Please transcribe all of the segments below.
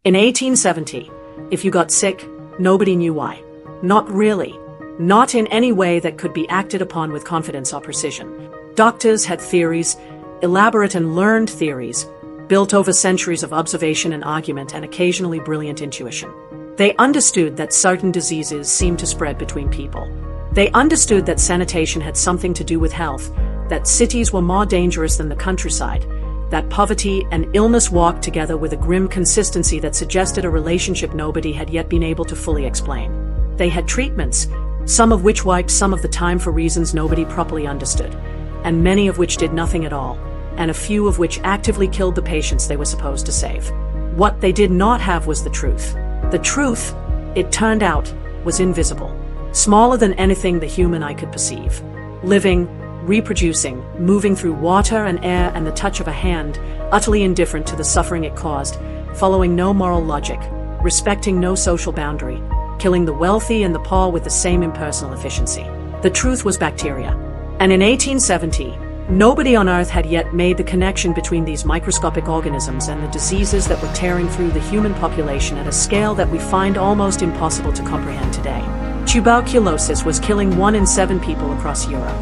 In 1870, if you got sick, nobody knew why. Not really. Not in any way that could be acted upon with confidence or precision. Doctors had theories, elaborate and learned theories, built over centuries of observation and argument and occasionally brilliant intuition. They understood that certain diseases seemed to spread between people. They understood that sanitation had something to do with health, that cities were more dangerous than the countryside, that poverty and illness walked together with a grim consistency that suggested a relationship nobody had yet been able to fully explain. They had treatments, some of which wiped some of the time for reasons nobody properly understood, and many of which did nothing at all, and a few of which actively killed the patients they were supposed to save. What they did not have was the truth. The truth, it turned out, was invisible, smaller than anything the human eye could perceive. Living, reproducing, moving through water and air and the touch of a hand, utterly indifferent to the suffering it caused, following no moral logic, respecting no social boundary, killing the wealthy and the poor with the same impersonal efficiency. The truth was bacteria. And in 1870, nobody on Earth had yet made the connection between these microscopic organisms and the diseases that were tearing through the human population at a scale that we find almost impossible to comprehend today. Tuberculosis was killing 1 in 7 people across Europe.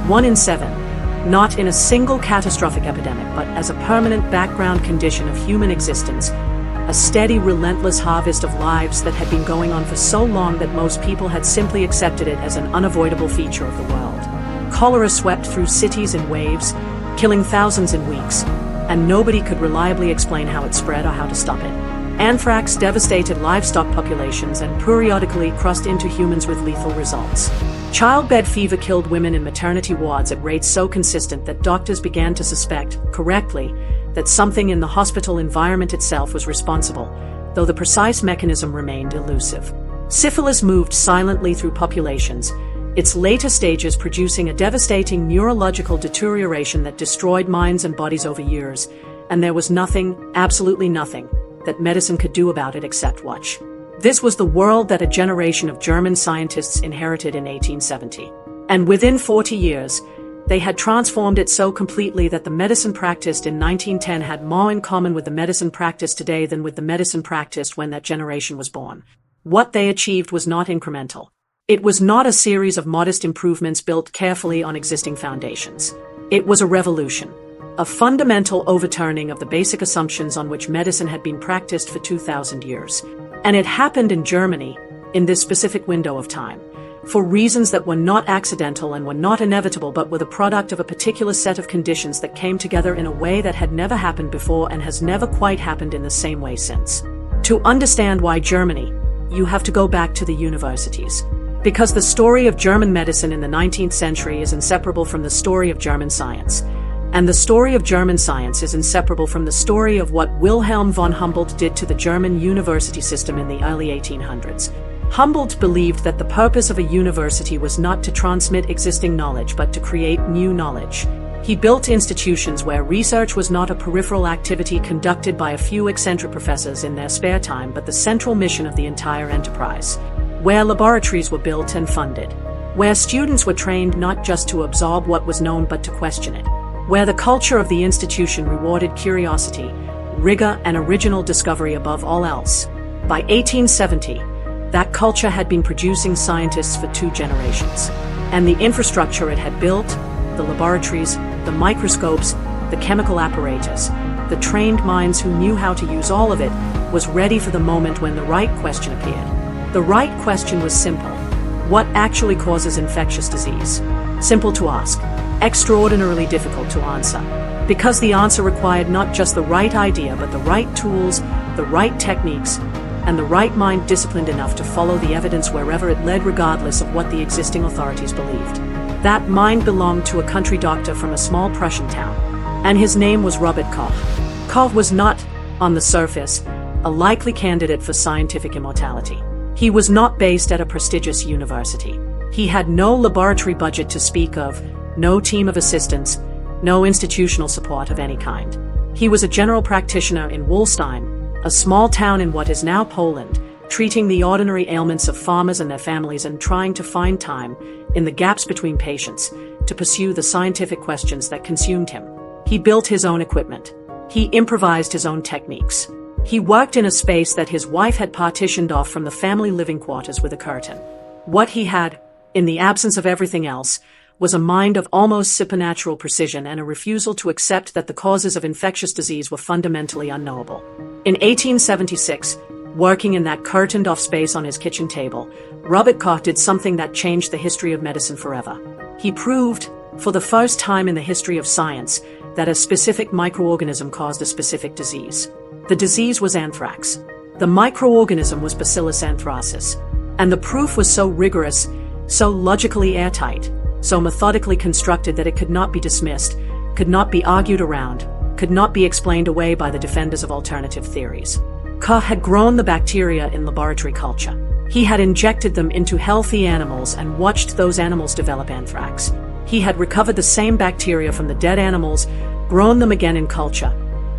1 in 7. Not in a single catastrophic epidemic, but as a permanent background condition of human existence, a steady, relentless harvest of lives that had been going on for so long that most people had simply accepted it as an unavoidable feature of the world. Cholera swept through cities in waves, killing thousands in weeks, and nobody could reliably explain how it spread or how to stop it. Anthrax devastated livestock populations and periodically crossed into humans with lethal results. Childbed fever killed women in maternity wards at rates so consistent that doctors began to suspect, correctly, that something in the hospital environment itself was responsible, though the precise mechanism remained elusive. Syphilis moved silently through populations, its later stages producing a devastating neurological deterioration that destroyed minds and bodies over years, and there was nothing, absolutely nothing, that medicine could do about it except watch. This was the world that a generation of German scientists inherited in 1870. And within 40 years, they had transformed it so completely that the medicine practiced in 1910 had more in common with the medicine practiced today than with the medicine practiced when that generation was born. What they achieved was not incremental. It was not a series of modest improvements built carefully on existing foundations. It was a revolution, a fundamental overturning of the basic assumptions on which medicine had been practiced for 2,000 years. And it happened in Germany, in this specific window of time, for reasons that were not accidental and were not inevitable but were the product of a particular set of conditions that came together in a way that had never happened before and has never quite happened in the same way since. To understand why Germany, you have to go back to the universities. Because the story of German medicine in the 19th century is inseparable from the story of German science. And the story of German science is inseparable from the story of what Wilhelm von Humboldt did to the German university system in the early 1800s. Humboldt believed that the purpose of a university was not to transmit existing knowledge but to create new knowledge. He built institutions where research was not a peripheral activity conducted by a few eccentric professors in their spare time but the central mission of the entire enterprise. Where laboratories were built and funded. Where students were trained not just to absorb what was known but to question it. Where the culture of the institution rewarded curiosity, rigor, and original discovery above all else. By 1870, that culture had been producing scientists for 2 generations. And the infrastructure it had built, the laboratories, the microscopes, the chemical apparatus, the trained minds who knew how to use all of it, was ready for the moment when the right question appeared. The right question was simple. What actually causes infectious disease? Simple to ask. Extraordinarily difficult to answer, because the answer required not just the right idea but the right tools, the right techniques, and the right mind disciplined enough to follow the evidence wherever it led regardless of what the existing authorities believed. That mind belonged to a country doctor from a small Prussian town, and his name was Robert Koch. Koch was not, on the surface, a likely candidate for scientific immortality. He was not based at a prestigious university. He had no laboratory budget to speak of, no team of assistants, no institutional support of any kind. He was a general practitioner in Wolstein, a small town in what is now Poland, treating the ordinary ailments of farmers and their families and trying to find time, in the gaps between patients, to pursue the scientific questions that consumed him. He built his own equipment. He improvised his own techniques. He worked in a space that his wife had partitioned off from the family living quarters with a curtain. What he had, in the absence of everything else, was a mind of almost supernatural precision and a refusal to accept that the causes of infectious disease were fundamentally unknowable. In 1876, working in that curtained-off space on his kitchen table, Robert Koch did something that changed the history of medicine forever. He proved, for the first time in the history of science, that a specific microorganism caused a specific disease. The disease was anthrax. The microorganism was Bacillus anthracis. And the proof was so rigorous, so logically airtight, so methodically constructed that it could not be dismissed, could not be argued around, could not be explained away by the defenders of alternative theories. Koch had grown the bacteria in laboratory culture. He had injected them into healthy animals and watched those animals develop anthrax. He had recovered the same bacteria from the dead animals, grown them again in culture,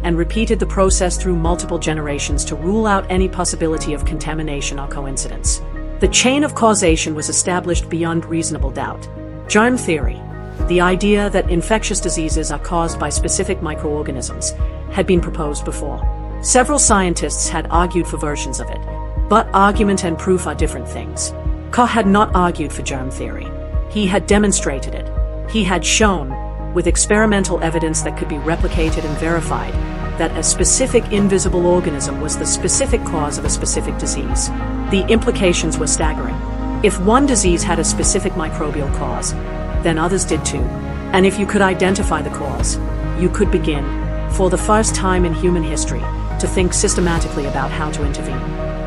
and repeated the process through multiple generations to rule out any possibility of contamination or coincidence. The chain of causation was established beyond reasonable doubt. Germ theory, the idea that infectious diseases are caused by specific microorganisms, had been proposed before. Several scientists had argued for versions of it, but argument and proof are different things. Koch had not argued for germ theory. He had demonstrated it. He had shown, with experimental evidence that could be replicated and verified, that a specific invisible organism was the specific cause of a specific disease. The implications were staggering. If one disease had a specific microbial cause, then others did too. And if you could identify the cause, you could begin, for the first time in human history, to think systematically about how to intervene.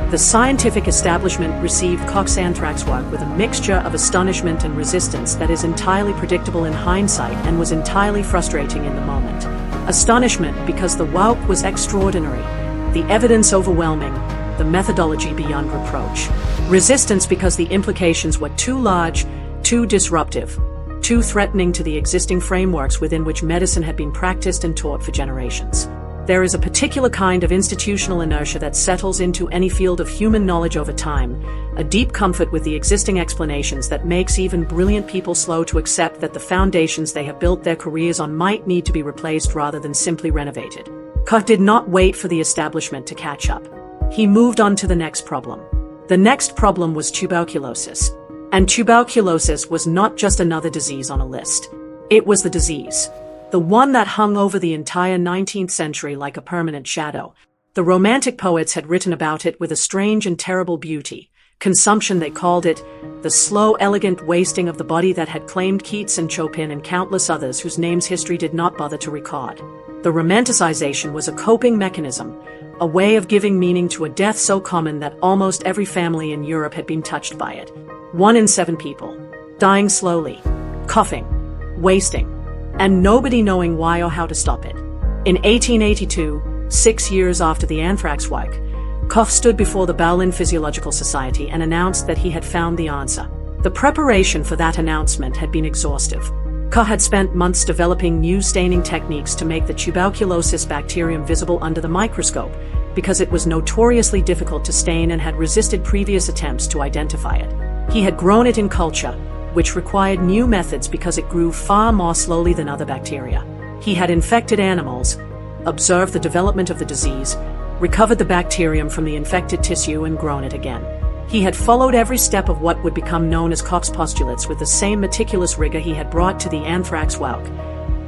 The scientific establishment received Koch's anthrax work with a mixture of astonishment and resistance that is entirely predictable in hindsight and was entirely frustrating in the moment. Astonishment because the work was extraordinary, the evidence overwhelming, the methodology beyond reproach. Resistance because the implications were too large, too disruptive, too threatening to the existing frameworks within which medicine had been practiced and taught for generations. There is a particular kind of institutional inertia that settles into any field of human knowledge over time, a deep comfort with the existing explanations that makes even brilliant people slow to accept that the foundations they have built their careers on might need to be replaced rather than simply renovated. Koch did not wait for the establishment to catch up. He moved on to the next problem. The next problem was tuberculosis. And tuberculosis was not just another disease on a list. It was the disease. The one that hung over the entire 19th century like a permanent shadow. The Romantic poets had written about it with a strange and terrible beauty. Consumption, they called it, the slow, elegant wasting of the body that had claimed Keats and Chopin and countless others whose names history did not bother to record. The romanticization was a coping mechanism, a way of giving meaning to a death so common that almost every family in Europe had been touched by it. 1 in 7 people, dying slowly, coughing, wasting, and nobody knowing why or how to stop it. In 1882, 6 years after the anthrax work, Koch stood before the Berlin Physiological Society and announced that he had found the answer. The preparation for that announcement had been exhaustive. Koch had spent months developing new staining techniques to make the tuberculosis bacterium visible under the microscope, because it was notoriously difficult to stain and had resisted previous attempts to identify it. He had grown it in culture, which required new methods because it grew far more slowly than other bacteria. He had infected animals, observed the development of the disease, recovered the bacterium from the infected tissue and grown it again. He had followed every step of what would become known as Koch's postulates with the same meticulous rigor he had brought to the anthrax work.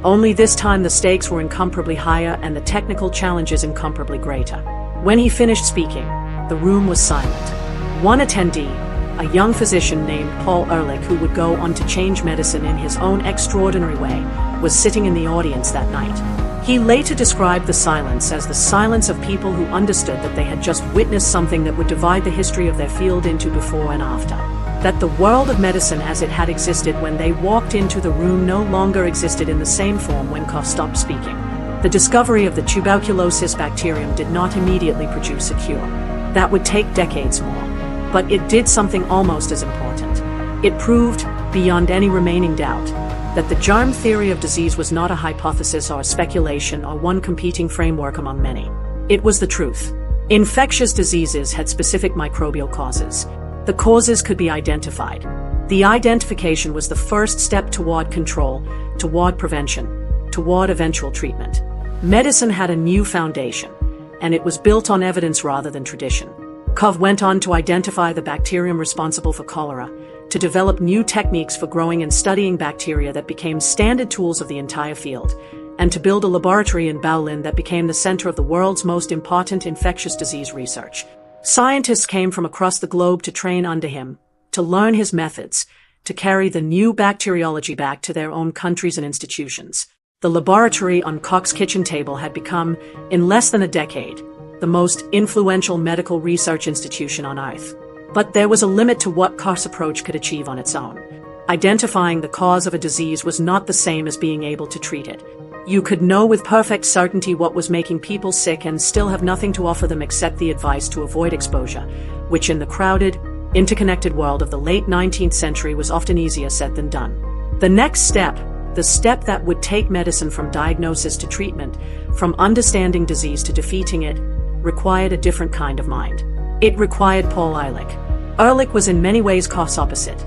Only this time the stakes were incomparably higher and the technical challenges incomparably greater. When he finished speaking, the room was silent. One attendee, a young physician named Paul Ehrlich, who would go on to change medicine in his own extraordinary way, was sitting in the audience that night. He later described the silence as the silence of people who understood that they had just witnessed something that would divide the history of their field into before and after. That the world of medicine as it had existed when they walked into the room no longer existed in the same form when Koch stopped speaking. The discovery of the tuberculosis bacterium did not immediately produce a cure. That would take decades more. But it did something almost as important. It proved, beyond any remaining doubt, that the germ theory of disease was not a hypothesis or a speculation or one competing framework among many. It was the truth. Infectious diseases had specific microbial causes. The causes could be identified. The identification was the first step toward control, toward prevention, toward eventual treatment. Medicine had a new foundation, and it was built on evidence rather than tradition. Koch went on to identify the bacterium responsible for cholera, to develop new techniques for growing and studying bacteria that became standard tools of the entire field, and to build a laboratory in Berlin that became the center of the world's most important infectious disease research. Scientists came from across the globe to train under him, to learn his methods, to carry the new bacteriology back to their own countries and institutions. The laboratory on Koch's kitchen table had become, in less than a decade, the most influential medical research institution on Earth. But there was a limit to what Koch's approach could achieve on its own. Identifying the cause of a disease was not the same as being able to treat it. You could know with perfect certainty what was making people sick and still have nothing to offer them except the advice to avoid exposure, which in the crowded, interconnected world of the late 19th century was often easier said than done. The next step, the step that would take medicine from diagnosis to treatment, from understanding disease to defeating it, required a different kind of mind. It required Paul Ehrlich. Ehrlich was in many ways Koch's opposite,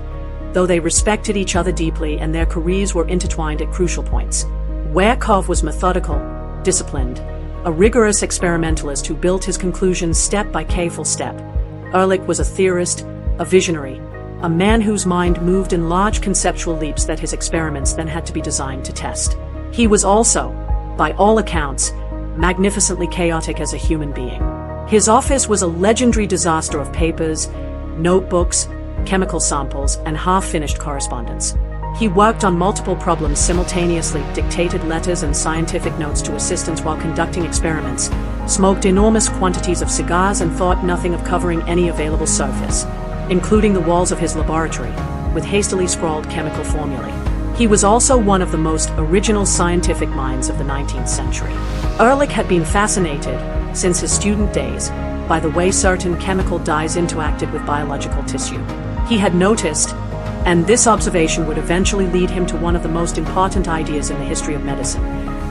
though they respected each other deeply and their careers were intertwined at crucial points. Where Koch was methodical, disciplined, a rigorous experimentalist who built his conclusions step by careful step, Ehrlich was a theorist, a visionary, a man whose mind moved in large conceptual leaps that his experiments then had to be designed to test. He was also, by all accounts, magnificently chaotic as a human being. His office was a legendary disaster of papers, notebooks, chemical samples, and half-finished correspondence. He worked on multiple problems simultaneously, dictated letters and scientific notes to assistants while conducting experiments, smoked enormous quantities of cigars, and thought nothing of covering any available surface, including the walls of his laboratory, with hastily scrawled chemical formulae. He was also one of the most original scientific minds of the 19th century. Ehrlich had been fascinated, since his student days, by the way certain chemical dyes interacted with biological tissue. He had noticed, and this observation would eventually lead him to one of the most important ideas in the history of medicine,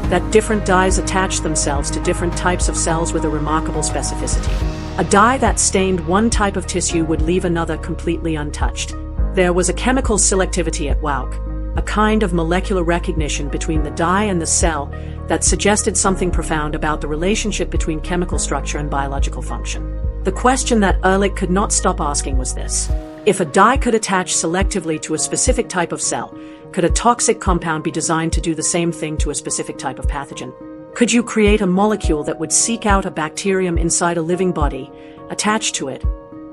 that different dyes attach themselves to different types of cells with a remarkable specificity. A dye that stained one type of tissue would leave another completely untouched. There was a chemical selectivity at work, a kind of molecular recognition between the dye and the cell that suggested something profound about the relationship between chemical structure and biological function. The question that Ehrlich could not stop asking was this: if a dye could attach selectively to a specific type of cell, could a toxic compound be designed to do the same thing to a specific type of pathogen? Could you create a molecule that would seek out a bacterium inside a living body, attach to it,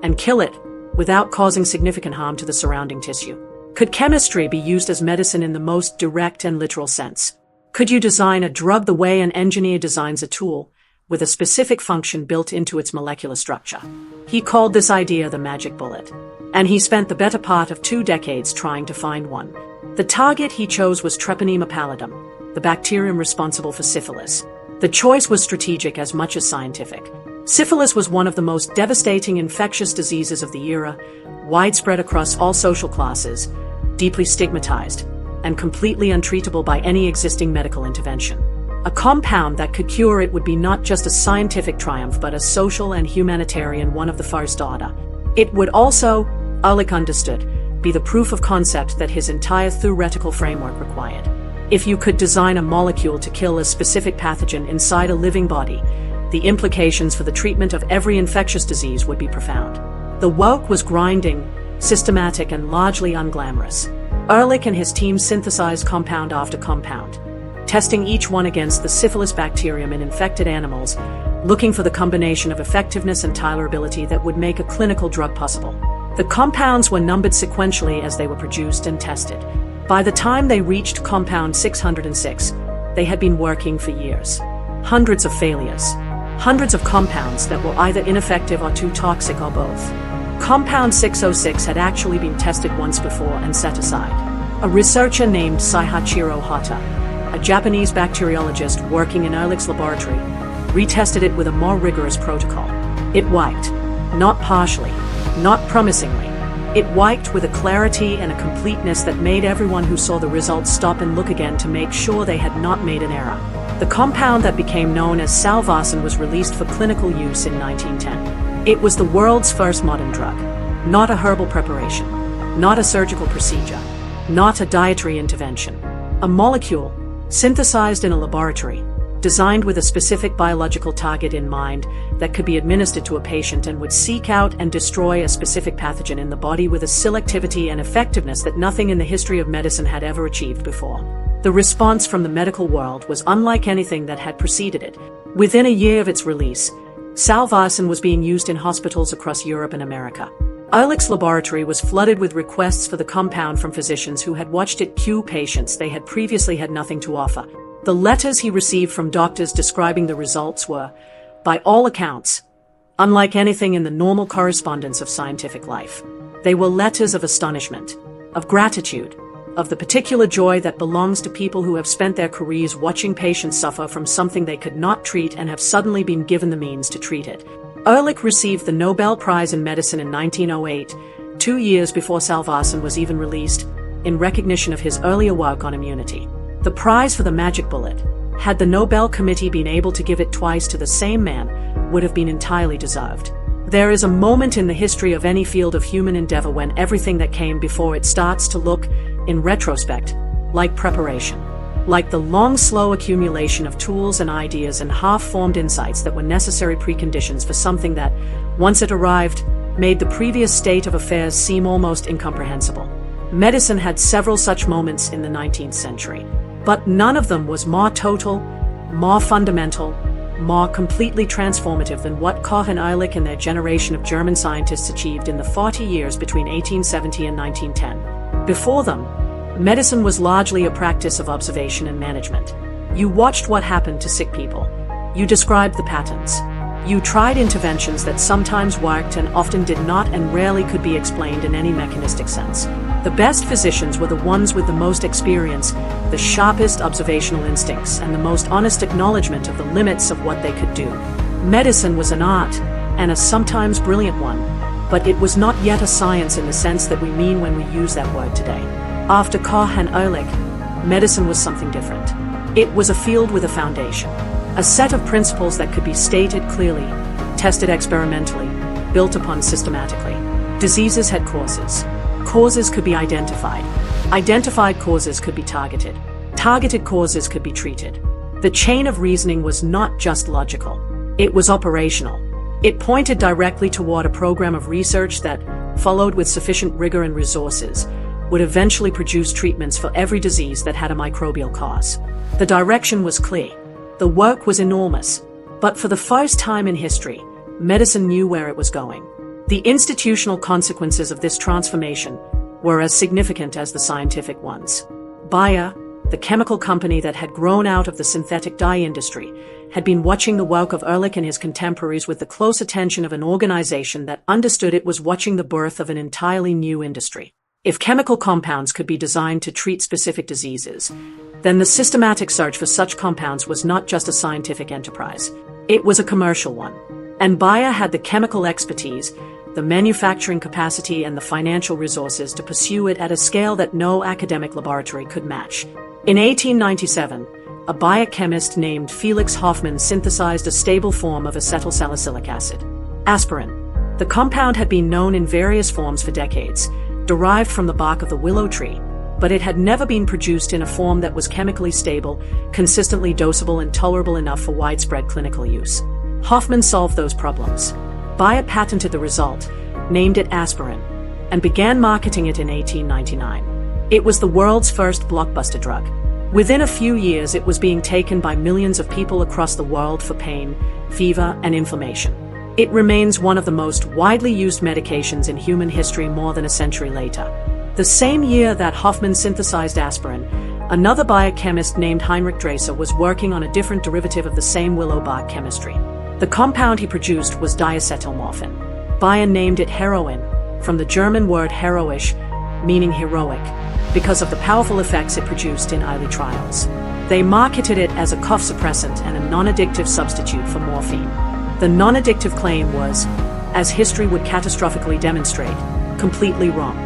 and kill it without causing significant harm to the surrounding tissue? Could chemistry be used as medicine in the most direct and literal sense? Could you design a drug the way an engineer designs a tool, with a specific function built into its molecular structure? He called this idea the magic bullet, and he spent the better part of 2 decades trying to find one. The target he chose was Treponema pallidum, the bacterium responsible for syphilis. The choice was strategic as much as scientific. Syphilis was one of the most devastating infectious diseases of the era, widespread across all social classes, deeply stigmatized, and completely untreatable by any existing medical intervention. A compound that could cure it would be not just a scientific triumph but a social and humanitarian one of the first order. It would also, Ehrlich understood, be the proof of concept that his entire theoretical framework required. If you could design a molecule to kill a specific pathogen inside a living body, the implications for the treatment of every infectious disease would be profound. The work was grinding, systematic, and largely unglamorous. Ehrlich and his team synthesized compound after compound, testing each one against the syphilis bacterium in infected animals, looking for the combination of effectiveness and tolerability that would make a clinical drug possible. The compounds were numbered sequentially as they were produced and tested. By the time they reached compound 606, they had been working for years. Hundreds of failures. Hundreds of compounds that were either ineffective or too toxic or both. Compound 606 had actually been tested once before and set aside. A researcher named Saihachiro Hata, a Japanese bacteriologist working in Ehrlich's laboratory, retested it with a more rigorous protocol. It worked. Not partially, not promisingly. It worked with a clarity and a completeness that made everyone who saw the results stop and look again to make sure they had not made an error. The compound that became known as Salvarsan was released for clinical use in 1910. It was the world's first modern drug, not a herbal preparation, not a surgical procedure, not a dietary intervention. A molecule, synthesized in a laboratory, designed with a specific biological target in mind that could be administered to a patient and would seek out and destroy a specific pathogen in the body with a selectivity and effectiveness that nothing in the history of medicine had ever achieved before. The response from the medical world was unlike anything that had preceded it. Within a year of its release, Salvarsan was being used in hospitals across Europe and America. Ehrlich's laboratory was flooded with requests for the compound from physicians who had watched it cure patients they had previously had nothing to offer. The letters he received from doctors describing the results were, by all accounts, unlike anything in the normal correspondence of scientific life. They were letters of astonishment, of gratitude, of the particular joy that belongs to people who have spent their careers watching patients suffer from something they could not treat and have suddenly been given the means to treat it. Ehrlich received the Nobel Prize in Medicine in 1908, 2 years before Salvarsan was even released, in recognition of his earlier work on immunity. The prize for the magic bullet, had the Nobel Committee been able to give it twice to the same man, would have been entirely deserved. There is a moment in the history of any field of human endeavor when everything that came before it starts to look, in retrospect, like preparation. Like the long, slow accumulation of tools and ideas and half-formed insights that were necessary preconditions for something that, once it arrived, made the previous state of affairs seem almost incomprehensible. Medicine had several such moments in the 19th century, but none of them was more total, more fundamental, more completely transformative than what Koch and Ehrlich and their generation of German scientists achieved in the 40 years between 1870 and 1910. Before them, medicine was largely a practice of observation and management. You watched what happened to sick people. You described the patterns. You tried interventions that sometimes worked and often did not and rarely could be explained in any mechanistic sense. The best physicians were the ones with the most experience, the sharpest observational instincts, and the most honest acknowledgement of the limits of what they could do. Medicine was an art, and a sometimes brilliant one, but it was not yet a science in the sense that we mean when we use that word today. After Koch and Ehrlich, medicine was something different. It was a field with a foundation, a set of principles that could be stated clearly, tested experimentally, built upon systematically. Diseases had causes. Causes could be identified. Identified causes could be targeted. Targeted causes could be treated. The chain of reasoning was not just logical. It was operational. It pointed directly toward a program of research that, followed with sufficient rigor and resources, would eventually produce treatments for every disease that had a microbial cause. The direction was clear. The work was enormous. But for the first time in history, medicine knew where it was going. The institutional consequences of this transformation were as significant as the scientific ones. Bayer, the chemical company that had grown out of the synthetic dye industry, had been watching the work of Ehrlich and his contemporaries with the close attention of an organization that understood it was watching the birth of an entirely new industry. If chemical compounds could be designed to treat specific diseases, then the systematic search for such compounds was not just a scientific enterprise. It was a commercial one. And Bayer had the chemical expertise, the manufacturing capacity, and the financial resources to pursue it at a scale that no academic laboratory could match. In 1897, a biochemist named Felix Hoffmann synthesized a stable form of acetylsalicylic acid, aspirin. The compound had been known in various forms for decades, derived from the bark of the willow tree, but it had never been produced in a form that was chemically stable, consistently dosable, and tolerable enough for widespread clinical use. Hoffmann solved those problems. Bayer patented the result, named it aspirin, and began marketing it in 1899. It was the world's first blockbuster drug. Within a few years, it was being taken by millions of people across the world for pain, fever, and inflammation. It remains one of the most widely used medications in human history more than a century later. The same year that Hoffmann synthesized aspirin, another biochemist named Heinrich Draeser was working on a different derivative of the same willow bark chemistry. The compound he produced was diacetylmorphin. Bayer named it heroin, from the German word heroisch, meaning heroic, because of the powerful effects it produced in early trials. They marketed it as a cough suppressant and a non-addictive substitute for morphine. The non-addictive claim was, as history would catastrophically demonstrate, completely wrong.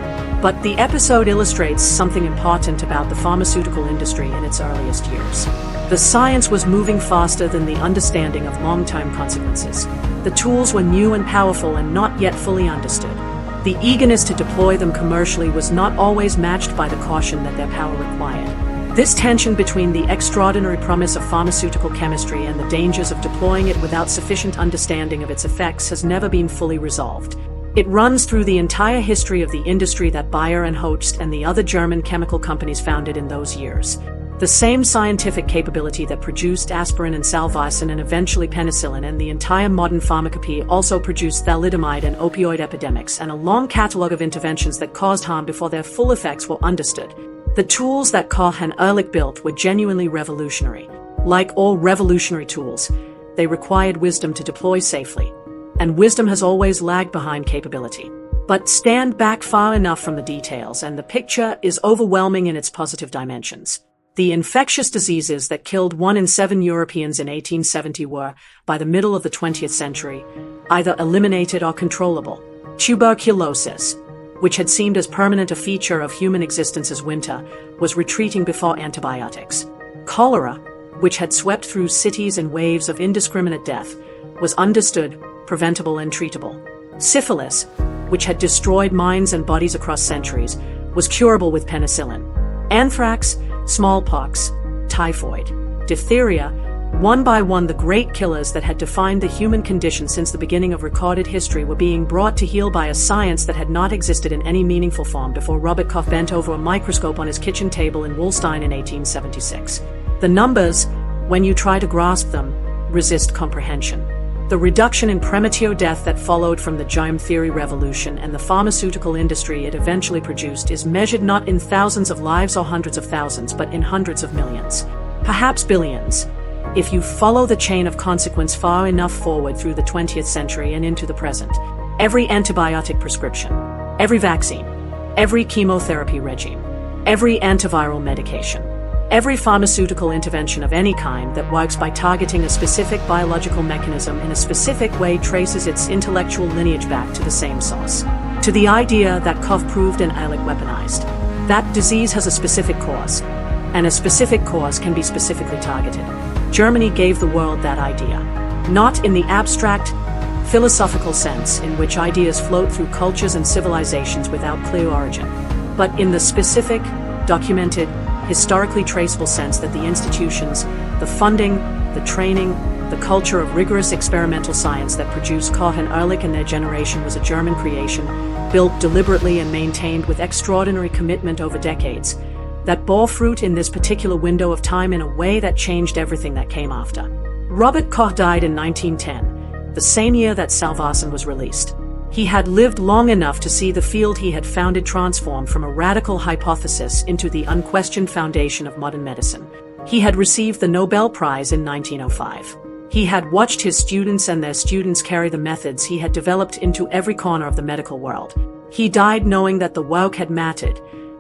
But the episode illustrates something important about the pharmaceutical industry in its earliest years. The science was moving faster than the understanding of long-term consequences. The tools were new and powerful and not yet fully understood. The eagerness to deploy them commercially was not always matched by the caution that their power required. This tension between the extraordinary promise of pharmaceutical chemistry and the dangers of deploying it without sufficient understanding of its effects has never been fully resolved. It runs through the entire history of the industry that Bayer and Hoechst and the other German chemical companies founded in those years. The same scientific capability that produced aspirin and Salvarsan and eventually penicillin and the entire modern pharmacopea also produced thalidomide and opioid epidemics and a long catalogue of interventions that caused harm before their full effects were understood. The tools that Koch and Ehrlich built were genuinely revolutionary. Like all revolutionary tools, they required wisdom to deploy safely. And wisdom has always lagged behind capability. But stand back far enough from the details and the picture is overwhelming in its positive dimensions. The infectious diseases that killed 1 in 7 Europeans in 1870 were, by the middle of the 20th century, either eliminated or controllable. Tuberculosis, which had seemed as permanent a feature of human existence as winter, was retreating before antibiotics. Cholera, which had swept through cities in waves of indiscriminate death, was understood, preventable and treatable. Syphilis, which had destroyed minds and bodies across centuries, was curable with penicillin. Anthrax, smallpox, typhoid, diphtheria, one by one the great killers that had defined the human condition since the beginning of recorded history were being brought to heel by a science that had not existed in any meaningful form before Robert Koch bent over a microscope on his kitchen table in Wolstein in 1876. The numbers, when you try to grasp them, resist comprehension. The reduction in premature death that followed from the germ theory revolution and the pharmaceutical industry it eventually produced is measured not in thousands of lives or hundreds of thousands but in hundreds of millions, perhaps billions, if you follow the chain of consequence far enough forward through the 20th century and into the present. Every antibiotic prescription, every vaccine, every chemotherapy regime, every antiviral medication, every pharmaceutical intervention of any kind that works by targeting a specific biological mechanism in a specific way traces its intellectual lineage back to the same source, to the idea that Koch proved and Ehrlich weaponized. That disease has a specific cause, and a specific cause can be specifically targeted. Germany gave the world that idea, not in the abstract, philosophical sense in which ideas float through cultures and civilizations without clear origin, but in the specific, documented, historically traceable sense that the institutions, the funding, the training, the culture of rigorous experimental science that produced Koch and Ehrlich and their generation was a German creation, built deliberately and maintained with extraordinary commitment over decades, that bore fruit in this particular window of time in a way that changed everything that came after. Robert Koch died in 1910, the same year that Salvarsan was released. He had lived long enough to see the field he had founded transform from a radical hypothesis into the unquestioned foundation of modern medicine. He had received the Nobel Prize in 1905. He had watched his students and their students carry the methods he had developed into every corner of the medical world. He died knowing that the work had mattered,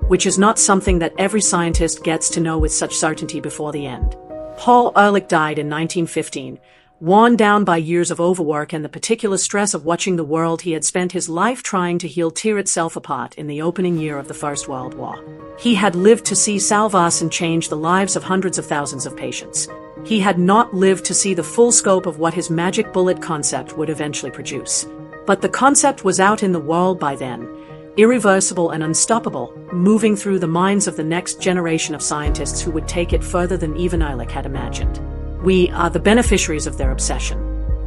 which is not something that every scientist gets to know with such certainty before the end. Paul Ehrlich died in 1915, worn down by years of overwork and the particular stress of watching the world he had spent his life trying to heal tear itself apart in the opening year of the First World War. He had lived to see Salvarsan change the lives of hundreds of thousands of patients. He had not lived to see the full scope of what his magic bullet concept would eventually produce. But the concept was out in the world by then, irreversible and unstoppable, moving through the minds of the next generation of scientists who would take it further than even Ehrlich had imagined. We are the beneficiaries of their obsession.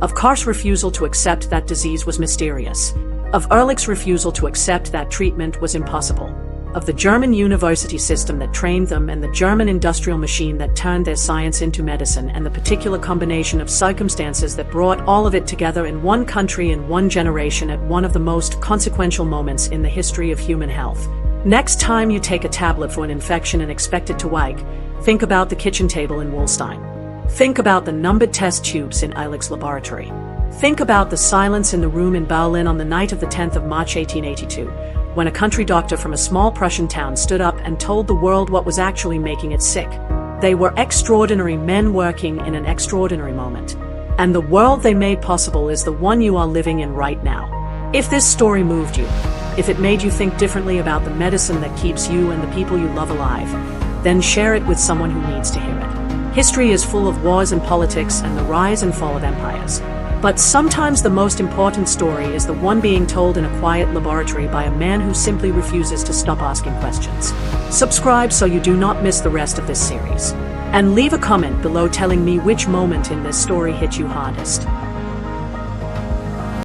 Of Koch's refusal to accept that disease was mysterious. Of Ehrlich's refusal to accept that treatment was impossible. Of the German university system that trained them and the German industrial machine that turned their science into medicine and the particular combination of circumstances that brought all of it together in one country in one generation at one of the most consequential moments in the history of human health. Next time you take a tablet for an infection and expect it to work, think about the kitchen table in Wolstein. Think about the numbered test tubes in Ehrlich's laboratory. Think about the silence in the room in Berlin on the night of the 10th of March 1882, when a country doctor from a small Prussian town stood up and told the world what was actually making it sick. They were extraordinary men working in an extraordinary moment. And the world they made possible is the one you are living in right now. If this story moved you, if it made you think differently about the medicine that keeps you and the people you love alive, then share it with someone who needs to hear it. History is full of wars and politics and the rise and fall of empires. But sometimes the most important story is the one being told in a quiet laboratory by a man who simply refuses to stop asking questions. Subscribe so you do not miss the rest of this series. And leave a comment below telling me which moment in this story hit you hardest.